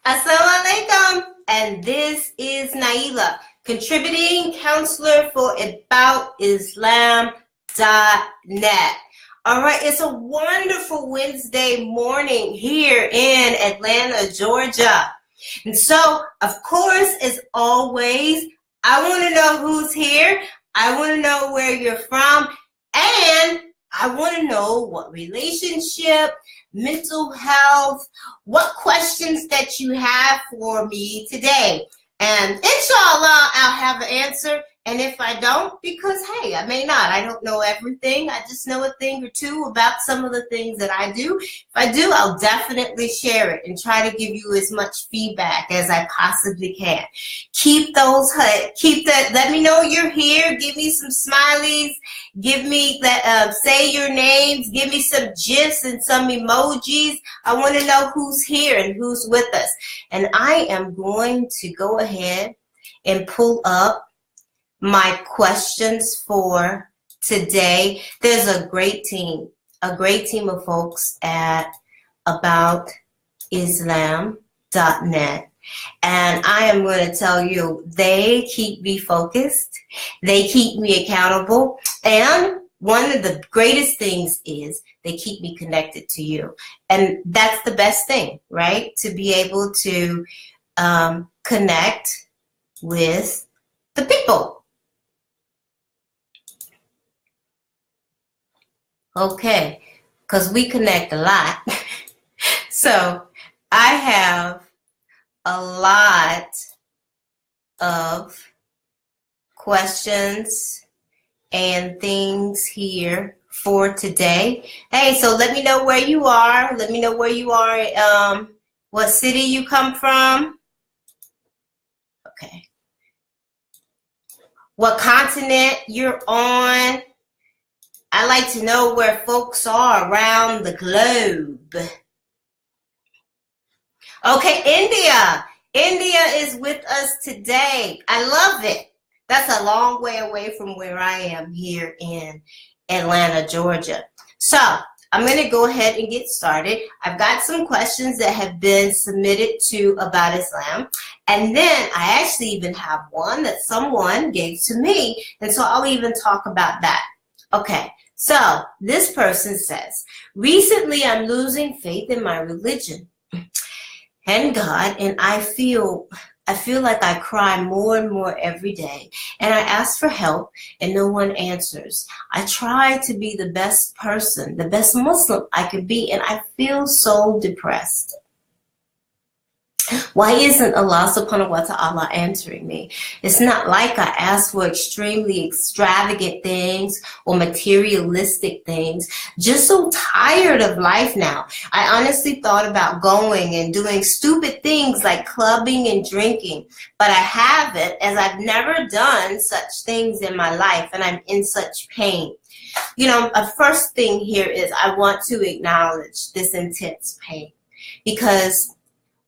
Assalamu alaikum, and this is Naaila, contributing counselor for AboutIslam.net. All right, it's a wonderful Wednesday morning here in Atlanta, Georgia. And so, of course, as always, I want to know who's here. I want to know where you're from, and I want to know what relationship, mental health, what questions that you have for me today. And inshallah, I'll have an answer. And if I don't, because hey, I may not. I don't know everything. I just know a thing or two about some of the things that I do. If I do, I'll definitely share it and try to give you as much feedback as I possibly can. Keep that. Let me know you're here. Give me some smileys. Give me that. Say your names. Give me some gifs and some emojis. I want to know who's here and who's with us. And I am going to go ahead and pull up my questions for today. There's a great team of folks at AboutIslam.net. And I am going to tell you, they keep me focused. They keep me accountable. And one of the greatest things is they keep me connected to you. And that's the best thing, right? To be able to connect with the people. Okay, because we connect a lot. So I have a lot of questions and things here for today. Hey, so let me know where you are. Let me know where you are, what city you come from. Okay. What continent you're on. I like to know where folks are around the globe. Okay, India. India is with us today. I love it. That's a long way away from where I am here in Atlanta, Georgia. So I'm going to go ahead and get started. I've got some questions that have been submitted to About Islam. And then I actually even have one that someone gave to me. And so I'll even talk about that. Okay. So this person says, recently I'm losing faith in my religion and God, and I feel like I cry more and more every day, and I ask for help and no one answers. I try to be the best person, the best Muslim I could be, and I feel so depressed. Why isn't Allah subhanahu wa ta'ala answering me? It's not like I ask for extremely extravagant things or materialistic things. Just so tired of life now. I honestly thought about going and doing stupid things like clubbing and drinking, but I haven't, as I've never done such things in my life, and I'm in such pain. You know, a first thing here is I want to acknowledge this intense pain, because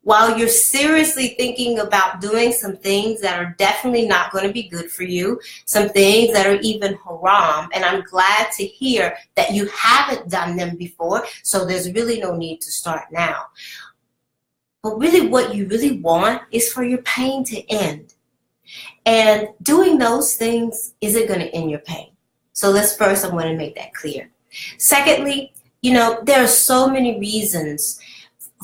while you're seriously thinking about doing some things that are definitely not going to be good for you, some things that are even haram, and I'm glad to hear that you haven't done them before, so there's really no need to start now. But really what you really want is for your pain to end. And doing those things isn't going to end your pain. So I want to make that clear. Secondly, you know, there are so many reasons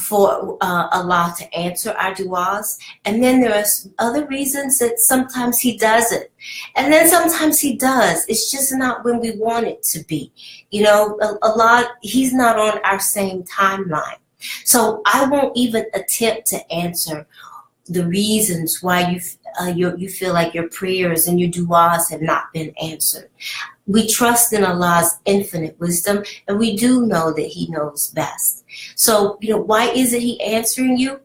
for Allah to answer our du'as, and then there are other reasons that sometimes He doesn't, and then sometimes He does. It's just not when we want it to be. You know, Allah, He's not on our same timeline, so I won't even attempt to answer the reasons why you feel like your prayers and your du'as have not been answered. We trust in Allah's infinite wisdom, and we do know that He knows best. So, you know, why isn't He answering you?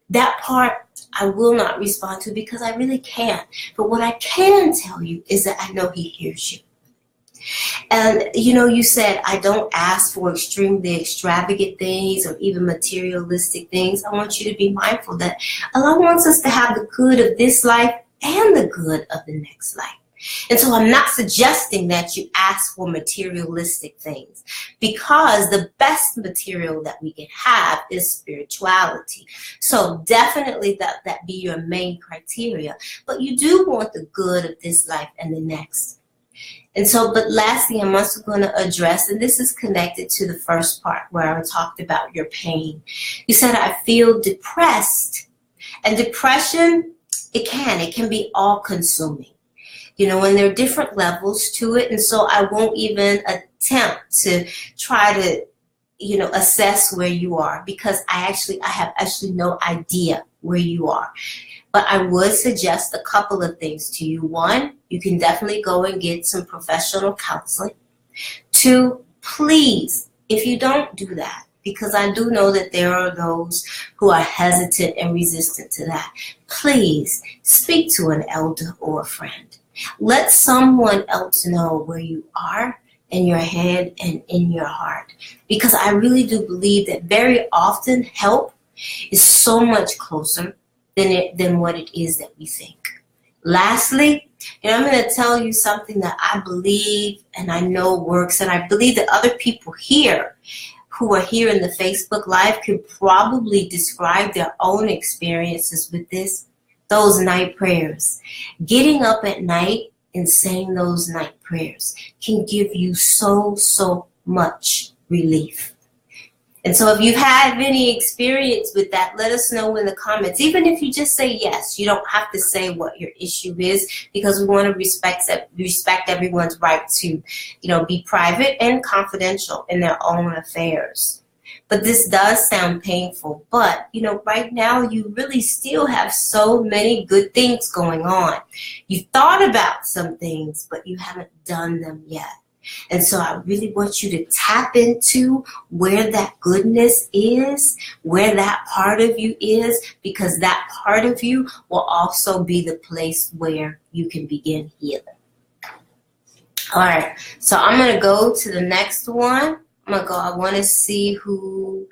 That part I will not respond to because I really can't. But what I can tell you is that I know He hears you. And, you know, you said, I don't ask for extremely extravagant things or even materialistic things. I want you to be mindful that Allah wants us to have the good of this life and the good of the next life. And so I'm not suggesting that you ask for materialistic things, because the best material that we can have is spirituality. So definitely that be your main criteria. But you do want the good of this life and the next. And so, but lastly, I'm also going to address, and this is connected to the first part where I talked about your pain. You said, I feel depressed. And depression, it can be all consuming. You know, and there are different levels to it. And so I won't even attempt to try to, you know, assess where you are, because I have actually no idea where you are. But I would suggest a couple of things to you. One, you can definitely go and get some professional counseling. Two, please, if you don't do that, because I do know that there are those who are hesitant and resistant to that, please speak to an elder or a friend. Let someone else know where you are in your head and in your heart, because I really do believe that very often help is so much closer than what it is that we think. Lastly, I'm going to tell you something that I believe and I know works, and I believe that other people here who are here in the Facebook Live could probably describe their own experiences with this. Those night prayers. Getting up at night and saying those night prayers can give you so much relief. And so if you've had any experience with that, let us know in the comments. Even if you just say yes, you don't have to say what your issue is, because we want to respect everyone's right to, be private and confidential in their own affairs. But this does sound painful. But, right now you really still have so many good things going on. You've thought about some things, but you haven't done them yet. And so I really want you to tap into where that goodness is, where that part of you is, because that part of you will also be the place where you can begin healing. All right, so I'm going to go to the next one. I want to see who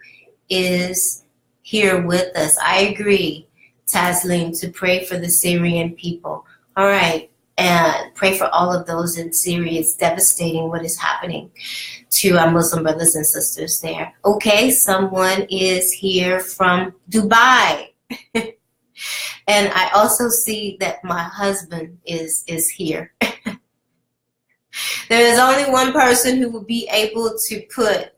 is here with us. I agree, Taslim, to pray for the Syrian people. All right. And pray for all of those in Syria. It's devastating what is happening to our Muslim brothers and sisters there. Okay, someone is here from Dubai. And I also see that my husband is here. There is only one person who will be able to put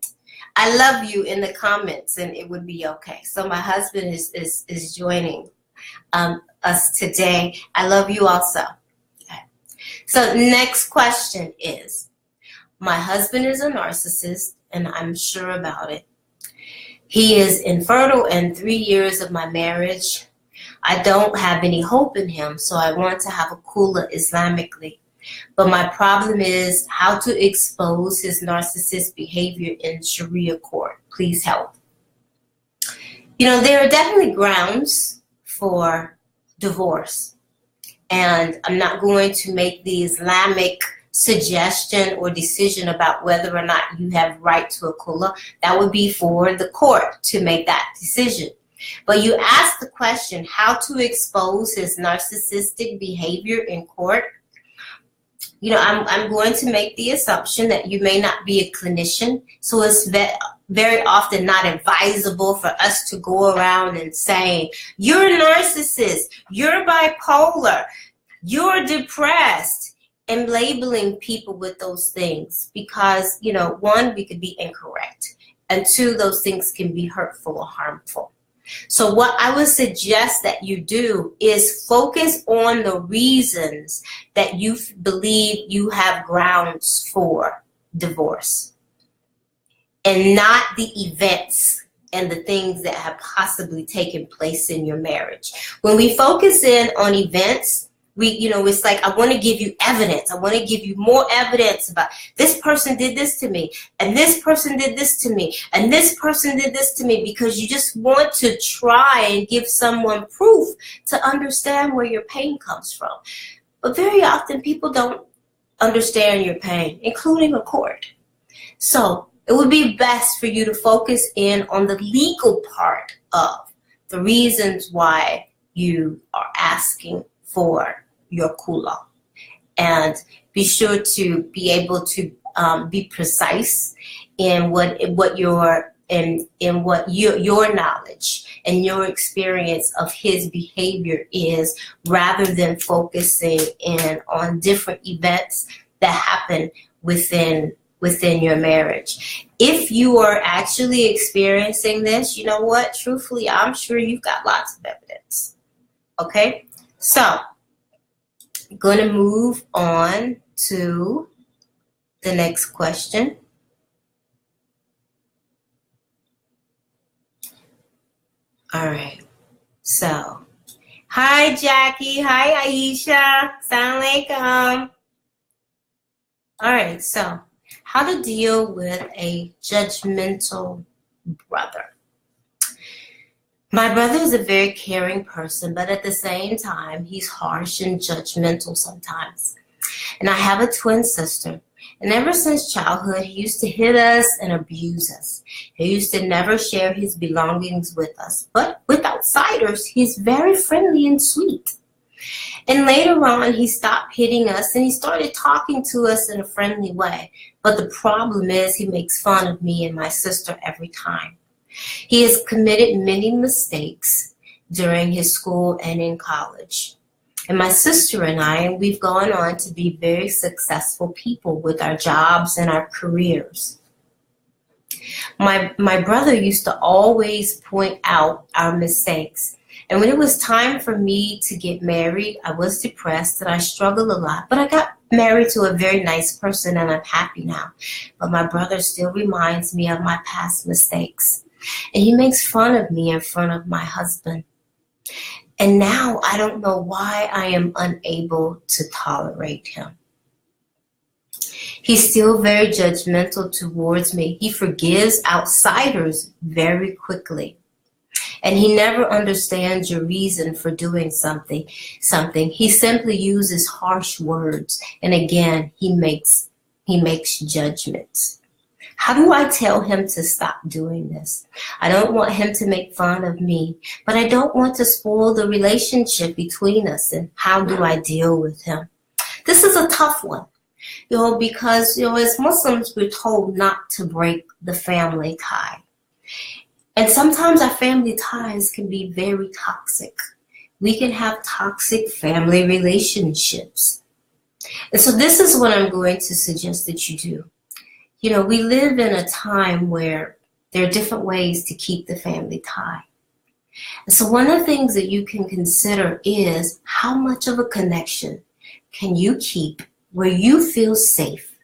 "I love you" in the comments, and it would be okay. So my husband is joining us today. I love you also. So next question is, my husband is a narcissist, and I'm sure about it. He is infertile in 3 years of my marriage. I don't have any hope in him, so I want to have a khula Islamically. But my problem is how to expose his narcissist behavior in Sharia court. Please help. There are definitely grounds for divorce. And I'm not going to make the Islamic suggestion or decision about whether or not you have right to a khula. That would be for the court to make that decision. But you asked the question, how to expose his narcissistic behavior in court. I'm going to make the assumption that you may not be a clinician, so it's very often not advisable for us to go around and saying, you're a narcissist, you're bipolar, you're depressed, and labeling people with those things, because, one, we could be incorrect, and two, those things can be hurtful or harmful. So what I would suggest that you do is focus on the reasons that you believe you have grounds for divorce, and not the events and the things that have possibly taken place in your marriage. When we focus in on events, it's like, I want to give you evidence. I want to give you more evidence about this person did this to me, and this person did this to me, and this person did this to me, because you just want to try and give someone proof to understand where your pain comes from. But very often people don't understand your pain, including a court. So it would be best for you to focus in on the legal part of the reasons why you are asking for your khula. and be sure to be able to be precise in what your knowledge and your experience of his behavior is, rather than focusing in on different events that happen within your marriage. If you are actually experiencing this, you know what? Truthfully, I'm sure you've got lots of evidence. Okay? So, I'm going to move on to the next question. All right. So, hi, Jackie. Hi, Aisha. Assalamu alaikum. All right. So, how to deal with a judgmental brother. My brother is a very caring person, but at the same time, he's harsh and judgmental sometimes. And I have a twin sister. And ever since childhood, he used to hit us and abuse us. He used to never share his belongings with us. But with outsiders, he's very friendly and sweet. And later on, he stopped hitting us and he started talking to us in a friendly way. But the problem is he makes fun of me and my sister every time. He has committed many mistakes during his school and in college. And my sister and I, we've gone on to be very successful people with our jobs and our careers. My brother used to always point out our mistakes. And when it was time for me to get married, I was depressed and I struggled a lot. But I got married to a very nice person and I'm happy now. But my brother still reminds me of my past mistakes. And he makes fun of me in front of my husband. And now I don't know why I am unable to tolerate him. He's still very judgmental towards me. He forgives outsiders very quickly. And he never understands your reason for doing something. He simply uses harsh words. And again, he makes judgments. How do I tell him to stop doing this? I don't want him to make fun of me, but I don't want to spoil the relationship between us. And how do I deal with him? This is a tough one, because, as Muslims, we're told not to break the family tie. And sometimes our family ties can be very toxic. We can have toxic family relationships. And so this is what I'm going to suggest that you do. We live in a time where there are different ways to keep the family tie. And so one of the things that you can consider is how much of a connection can you keep where you feel safe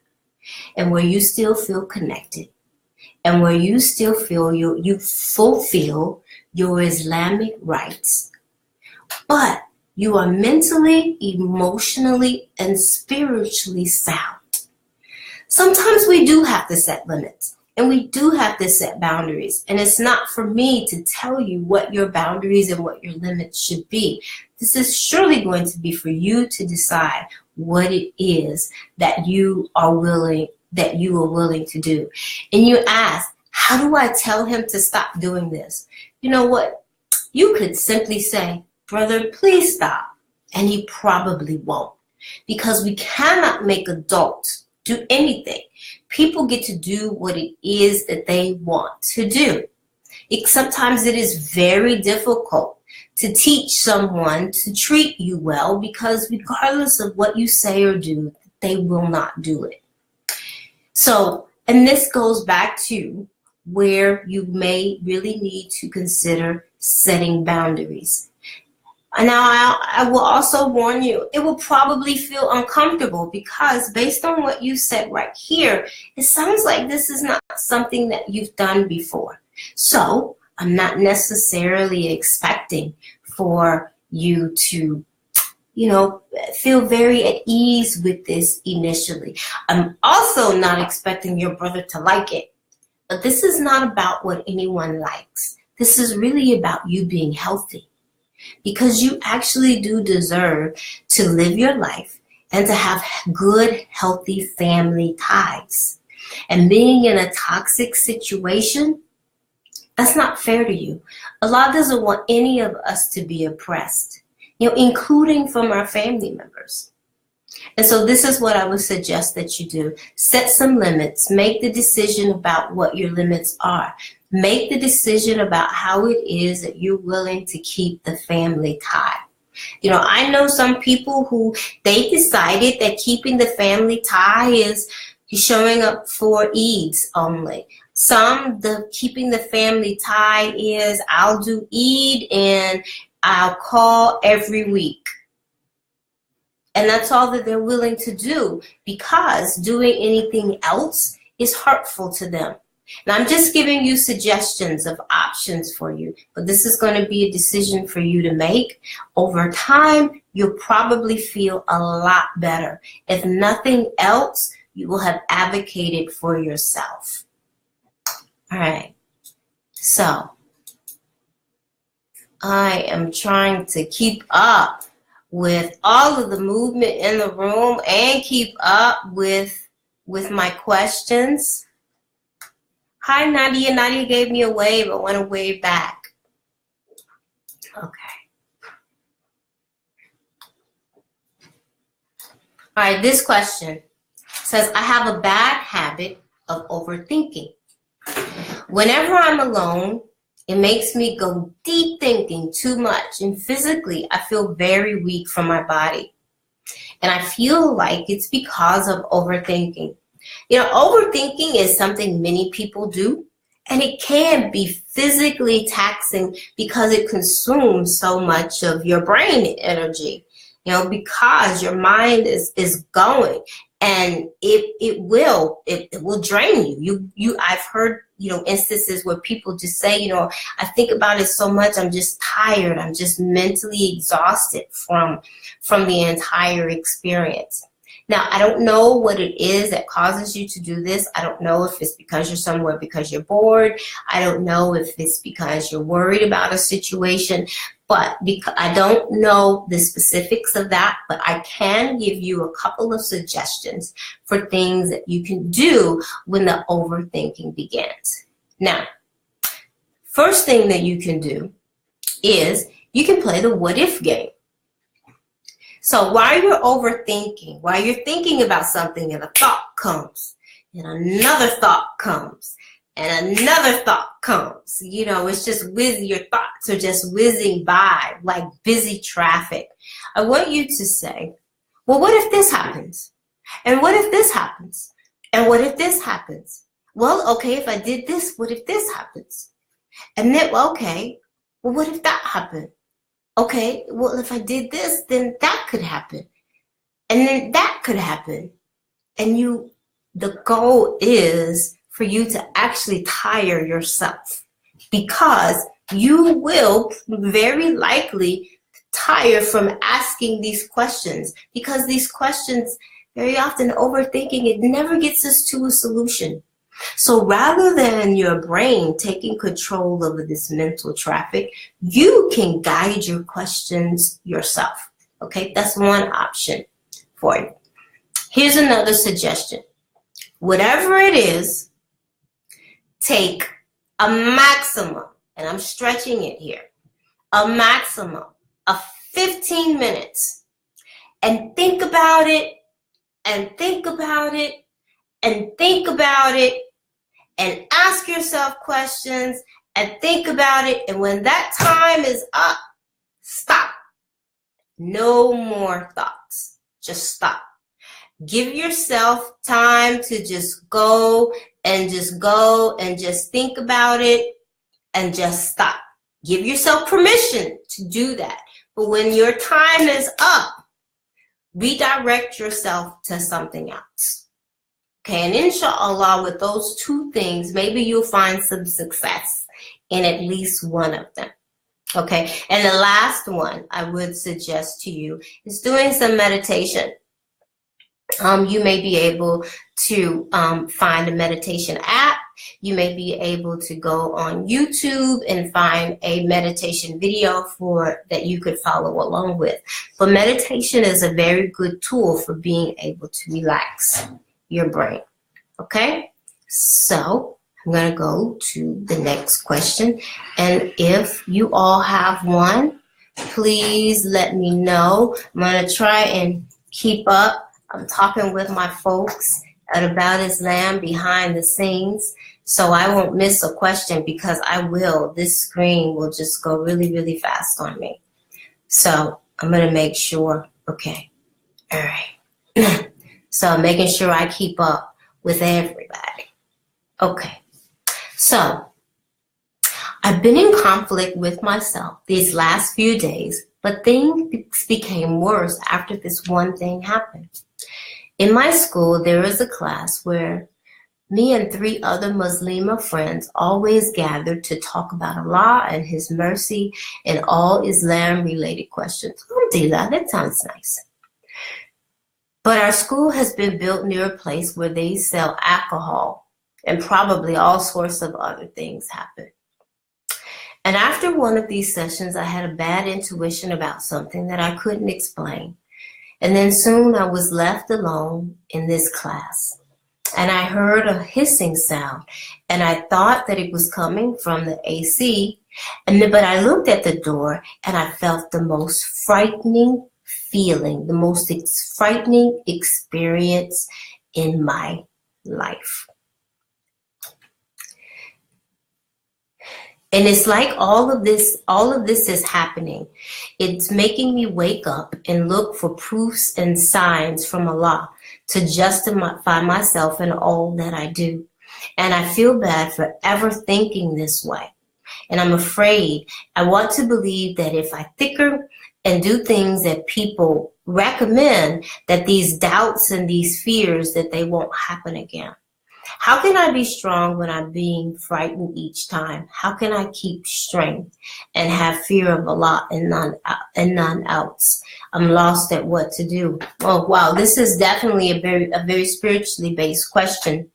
and where you still feel connected and where you still feel you fulfill your Islamic rights, but you are mentally, emotionally, and spiritually sound. Sometimes we do have to set limits and we do have to set boundaries. And it's not for me to tell you what your boundaries and what your limits should be. This is surely going to be for you to decide what it is that you are willing to do. And you ask, how do I tell him to stop doing this? You know what? You could simply say, brother, please stop. And he probably won't, because we cannot make adults do anything. People get to do what it is that they want to do. Sometimes it is very difficult to teach someone to treat you well, because regardless of what you say or do, they will not do it. So, and this goes back to where you may really need to consider setting boundaries. Now, I will also warn you, it will probably feel uncomfortable, because based on what you said right here, it sounds like this is not something that you've done before. So I'm not necessarily expecting for you to, feel very at ease with this initially. I'm also not expecting your brother to like it. But this is not about what anyone likes. This is really about you being healthy. Because you actually do deserve to live your life and to have good, healthy family ties. And being in a toxic situation, that's not fair to you. Allah doesn't want any of us to be oppressed, including from our family members. And so this is what I would suggest that you do. Set some limits. Make the decision about what your limits are. Make the decision about how it is that you're willing to keep the family tie. You know, I know some people who they decided that keeping the family tie is showing up for Eids only. Some, the keeping the family tie is I'll do Eid and I'll call every week. And that's all that they're willing to do, because doing anything else is hurtful to them. And I'm just giving you suggestions of options for you, but this is going to be a decision for you to make. Over time, you'll probably feel a lot better. If nothing else, you will have advocated for yourself. All right. So I am trying to keep up with all of the movement in the room and keep up with my questions. Hi, Nadia. Nadia gave me a wave. I want to wave back. Okay. All right, this question says, I have a bad habit of overthinking. Whenever I'm alone, it makes me go deep thinking too much, and physically I feel very weak from my body. And I feel like it's because of overthinking. You know, overthinking is something many people do, and it can be physically taxing because it consumes so much of your brain energy, you know, because your mind is going, and it will drain you. I've heard, you know, instances where people just say, you know, I think about it so much, I'm just tired. I'm just mentally exhausted from the entire experience. Now, I don't know what it is that causes you to do this. I don't know if it's because you're somewhere because you're bored. I don't know if it's because you're worried about a situation, but because I don't know the specifics of that, but I can give you a couple of suggestions for things that you can do when the overthinking begins. Now, first thing that you can do is you can play the what if game. So while you're overthinking, while you're thinking about something and a thought comes, and another thought comes, and another thought comes, you know, it's just your thoughts are just whizzing by like busy traffic. I want you to say, well, what if this happens? And what if this happens? And what if this happens? Well, okay, if I did this, what if this happens? And then, okay, well, what if that happened? Okay, well, if I did this, then that could happen. And then that could happen. And the goal is for you to actually tire yourself, because you will very likely tire from asking these questions, because these questions, very often overthinking, it never gets us to a solution. So rather than your brain taking control over this mental traffic, you can guide your questions yourself. Okay, that's one option for you. Here's another suggestion. Whatever it is, take a maximum, and I'm stretching it here, a maximum of 15 minutes and think about it, and think about it, and think about it, and ask yourself questions and think about it. And when that time is up, stop. No more thoughts. Just stop. Give yourself time to just go and just think about it and just stop. Give yourself permission to do that. But when your time is up, redirect yourself to something else. Okay, and inshallah, with those two things, maybe you'll find some success in at least one of them. Okay, and the last one I would suggest to you is doing some meditation. You may be able to find a meditation app. You may be able to go on YouTube and find a meditation video that you could follow along with. But meditation is a very good tool for being able to relax your brain. Okay, so I'm going to go to the next question, and if you all have one, please let me know. I'm going to try and keep up. I'm talking with my folks at About Islam behind the scenes, so I won't miss a question because I will. This screen will just go really, really fast on me. So I'm going to make sure. Okay. All right. So I'm making sure I keep up with everybody. Okay. So I've been in conflict with myself these last few days, but things became worse after this one thing happened. In my school, there is a class where me and 3 other Muslima friends always gathered to talk about Allah and His mercy and all Islam-related questions. Alhamdulillah, that sounds nice. But our school has been built near a place where they sell alcohol, and probably all sorts of other things happen. And after one of these sessions, I had a bad intuition about something that I couldn't explain. And then soon I was left alone in this class. And I heard a hissing sound, and I thought that it was coming from the AC. But I looked at the door, and I felt the most frightening feeling, the most frightening experience in my life. And it's like all of this is happening. It's making me wake up and look for proofs and signs from Allah to justify myself in all that I do. And I feel bad for ever thinking this way. And I'm afraid. I want to believe that if I thicker and do things that people recommend, that these doubts and these fears, that they won't happen again. How can I be strong when I'm being frightened each time? How can I keep strength and have fear of Allah and none else? I'm lost at what to do. Oh, wow. This is definitely a very spiritually based question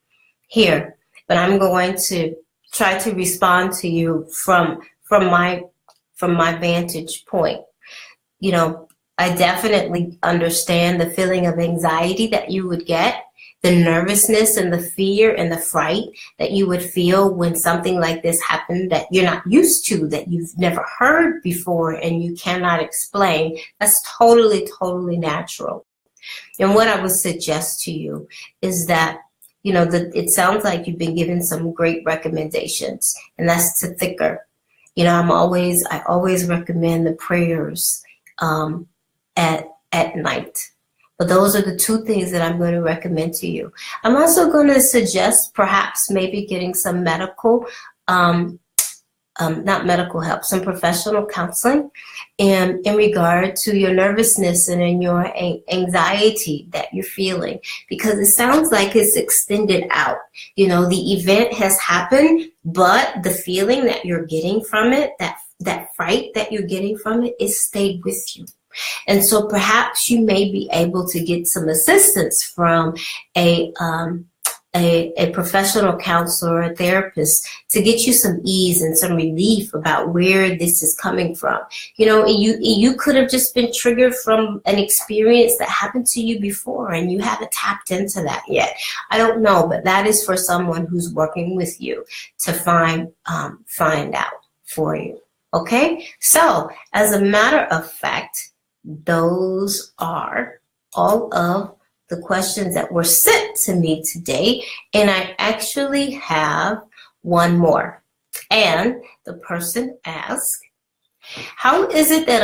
here, but I'm going to try to respond to you from my vantage point. You know, I definitely understand the feeling of anxiety that you would get, the nervousness and the fear and the fright that you would feel when something like this happened that you're not used to, that you've never heard before and you cannot explain. That's totally, totally natural. And what I would suggest to you is that, you know, it sounds like you've been given some great recommendations, and that's to thicker. You know, I always recommend the prayers at night. But those are the 2 things that I'm going to recommend to you. I'm also going to suggest perhaps maybe getting some medical, not medical help, some professional counseling in regard to your nervousness and in your anxiety that you're feeling, because it sounds like it's extended out. You know, the event has happened, but the feeling that you're getting from it, that fright that you're getting from it, is stayed with you. And so perhaps you may be able to get some assistance from a professional counselor or a therapist to get you some ease and some relief about where this is coming from. You know, you could have just been triggered from an experience that happened to you before and you haven't tapped into that yet. I don't know, but that is for someone who's working with you to find out for you. Okay? So, as a matter of fact, those are all of the questions that were sent to me today, and I actually have one more. And the person asked, how is it that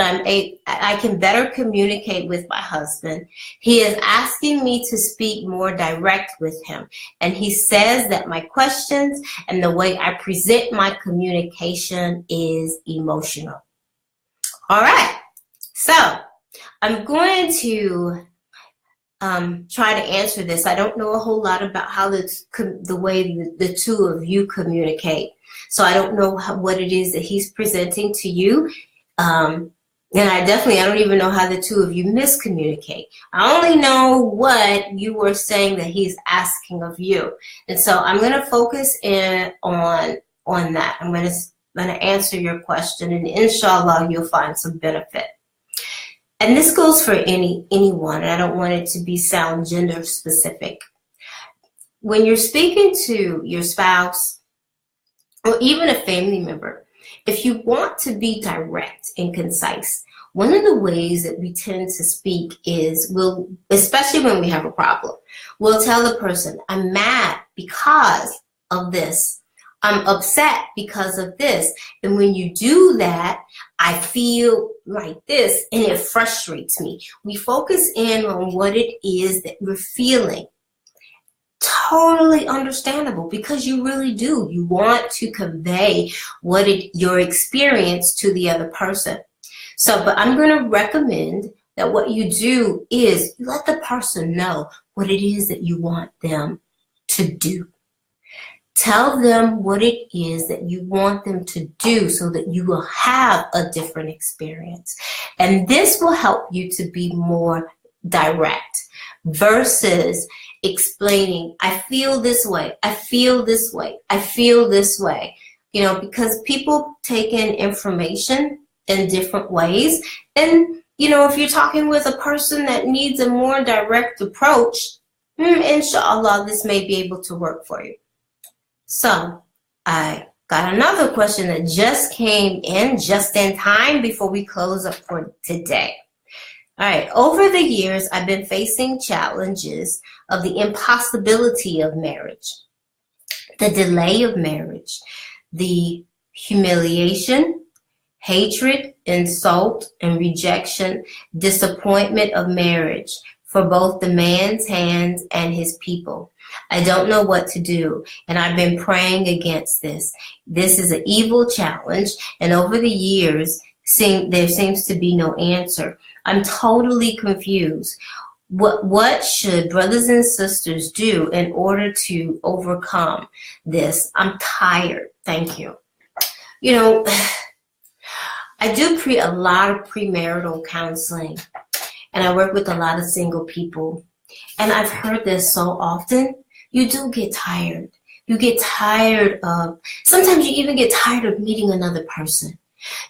I can better communicate with my husband? He is asking me to speak more direct with him, and he says that my questions and the way I present my communication is emotional. All right, so I'm going to try to answer this. I don't know a whole lot about how the way the 2 of you communicate. So I don't know what it is that he's presenting to you. And I don't even know how the 2 of you miscommunicate. I only know what you were saying that he's asking of you. And so I'm going to focus in on that. I'm going to answer your question, and inshallah you'll find some benefit. And this goes for anyone, and I don't want it to sound gender specific. When you're speaking to your spouse or even a family member, if you want to be direct and concise, one of the ways that we tend to speak is especially when we have a problem, we'll tell the person, I'm mad because of this. I'm upset because of this. And when you do that, I feel like this, and it frustrates me. We focus in on what it is that we're feeling. Totally understandable, because you really do. You want to convey your experience to the other person. So, but I'm going to recommend that what you do is you let the person know what it is that you want them to do. Tell them what it is that you want them to do so that you will have a different experience. And this will help you to be more direct versus explaining, I feel this way, I feel this way, I feel this way. Because people take in information in different ways. And, if you're talking with a person that needs a more direct approach, inshallah, this may be able to work for you. So I got another question that just came in just in time before we close up for today. All right, over the years, I've been facing challenges of the impossibility of marriage, the delay of marriage, the humiliation, hatred, insult, and rejection, disappointment of marriage for both the man's hands and his people. I don't know what to do, and I've been praying against this. This is an evil challenge, and over the years, there seems to be no answer. I'm totally confused. What should brothers and sisters do in order to overcome this? I'm tired. Thank you. I do a lot of premarital counseling, and I work with a lot of single people. And I've heard this so often. You do get tired. You get tired of, sometimes you even get tired of meeting another person.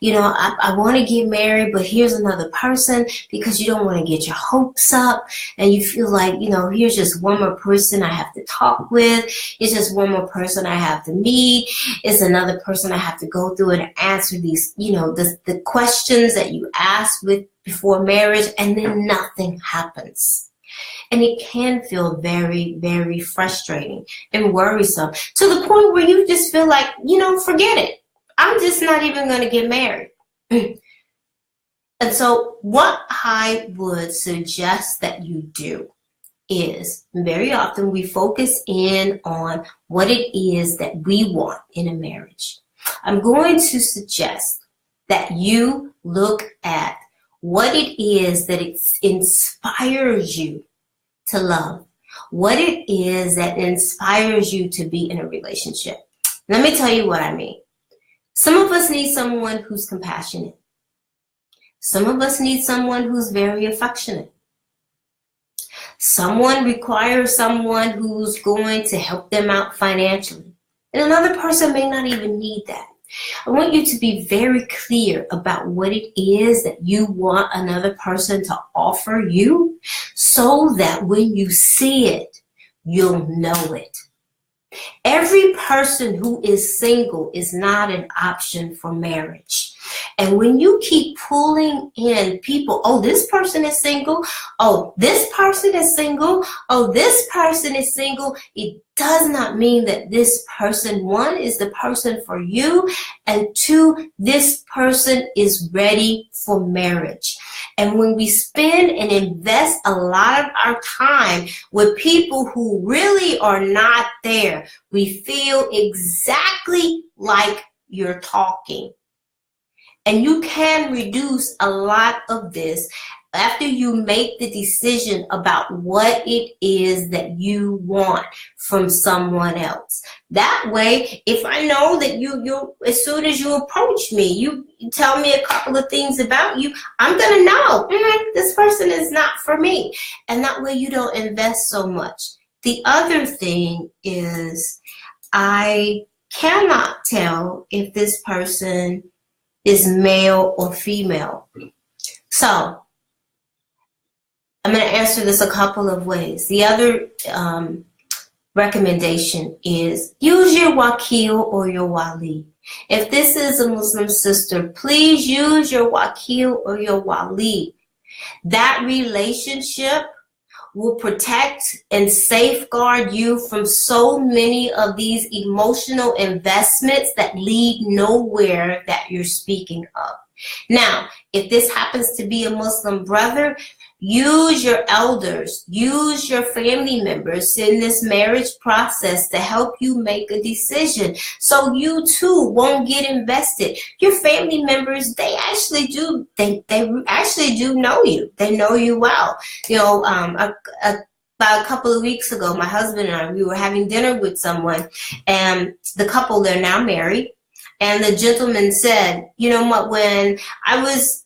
I want to get married, but here's another person, because you don't want to get your hopes up. And you feel like, here's just one more person I have to talk with. It's just one more person I have to meet. It's another person I have to go through and answer these, the questions that you ask before marriage, and then nothing happens. And it can feel very, very frustrating and worrisome, to the point where you just feel like, forget it. I'm just not even going to get married. And so what I would suggest that you do is, very often we focus in on what it is that we want in a marriage. I'm going to suggest that you look at what it is that inspires you to love, what it is that inspires you to be in a relationship. Let me tell you what I mean. Some of us need someone who's compassionate. Some of us need someone who's very affectionate. Someone requires someone who's going to help them out financially. And another person may not even need that. I want you to be very clear about what it is that you want another person to offer you, so that when you see it, you'll know it. Every person who is single is not an option for marriage. And when you keep pulling in people, oh, this person is single, oh, this person is single, oh, this person is single, it does not mean that this person, one, is the person for you, and two, this person is ready for marriage. And when we spend and invest a lot of our time with people who really are not there, we feel exactly like you're talking. And you can reduce a lot of this after you make the decision about what it is that you want from someone else. That way, if I know that you as soon as you approach me, you tell me a couple of things about you, I'm going to know this person is not for me. And that way you don't invest so much. The other thing is, I cannot tell if this person is male or female. So I'm going to answer this a couple of ways. The other recommendation is use your wakil or your wali. If this is a Muslim sister, please use your wakil or your wali. That relationship will protect and safeguard you from so many of these emotional investments that lead nowhere that you're speaking of. Now, if this happens to be a Muslim brother, use your elders, use your family members in this marriage process to help you make a decision so you too won't get invested. Your family members, they actually do know you. They know you well. You know, about a couple of weeks ago, my husband and I, we were having dinner with someone, and the couple, they're now married, and the gentleman said, you know what, when I was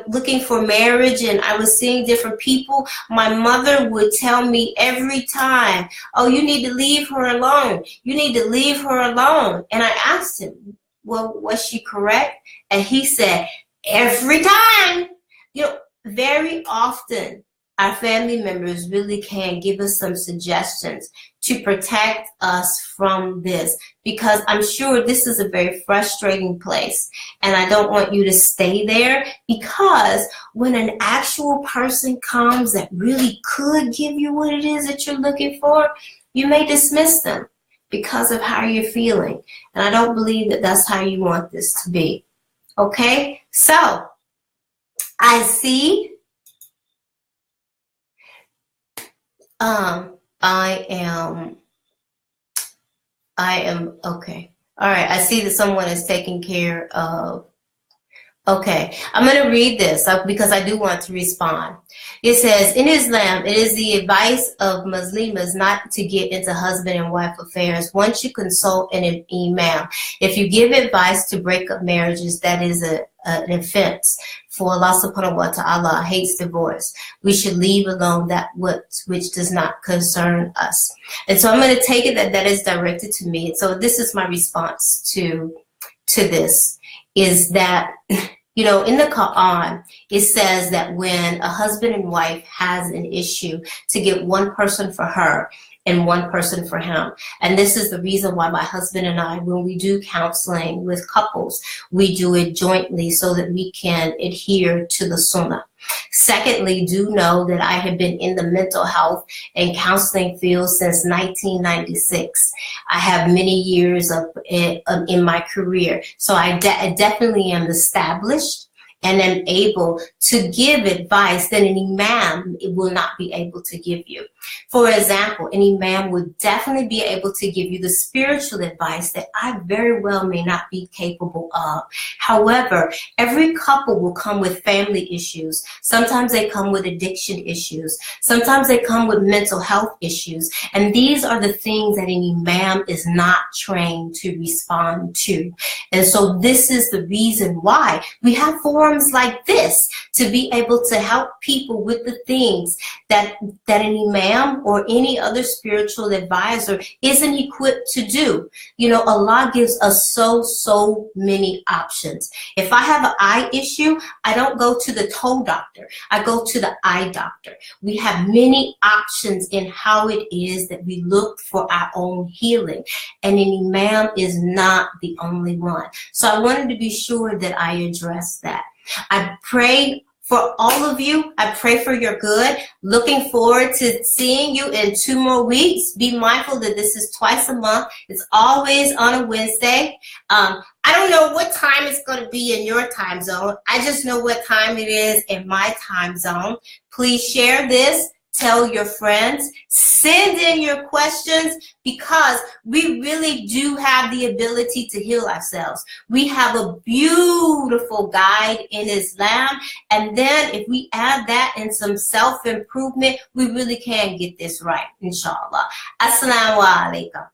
looking for marriage and I was seeing different people, my mother would tell me every time, oh, you need to leave her alone. You need to leave her alone. And I asked him, well, was she correct? And he said, every time. Very often our family members really can give us some suggestions to protect us from this, because I'm sure this is a very frustrating place, and I don't want you to stay there, because when an actual person comes that really could give you what it is that you're looking for, you may dismiss them because of how you're feeling, and I don't believe that that's how you want this to be. Okay, so I see I am okay. All right. I see that someone is taking care of. Okay. I'm going to read this because I do want to respond. It says, in Islam, it is the advice of Muslims not to get into husband and wife affairs once you consult an imam. If you give advice to break up marriages, that is an offense. For Allah subhanahu wa ta'ala hates divorce. We should leave alone that which does not concern us. And so I'm going to take it that is directed to me. So this is my response to this, is that, in the Quran, it says that when a husband and wife has an issue, to get one person for her and one person for him. And this is the reason why my husband and I, when we do counseling with couples, we do it jointly so that we can adhere to the Sunnah. Secondly, do know that I have been in the mental health and counseling field since 1996. I have many years in my career. So I definitely am established and am able to give advice that an imam will not be able to give you. For example, an imam would definitely be able to give you the spiritual advice that I very well may not be capable of. However, every couple will come with family issues. Sometimes they come with addiction issues. Sometimes they come with mental health issues. And these are the things that an imam is not trained to respond to. And so this is the reason why we have forums like this, to be able to help people with the things that an imam or any other spiritual advisor isn't equipped to do. Allah gives us so many options. If I have an eye issue, I don't go to the toe doctor. I go to the eye doctor. We have many options in how it is that we look for our own healing. And an imam is not the only one. So I wanted to be sure that I address that. I pray for all of you. I pray for your good. Looking forward to seeing you in 2 more weeks. Be mindful that this is twice a month. It's always on a Wednesday. I don't know what time it's going to be in your time zone. I just know what time it is in my time zone. Please share this. Tell your friends, send in your questions, because we really do have the ability to heal ourselves. We have a beautiful guide in Islam, and then if we add that and some self-improvement, we really can get this right, inshallah. Assalamu alaikum.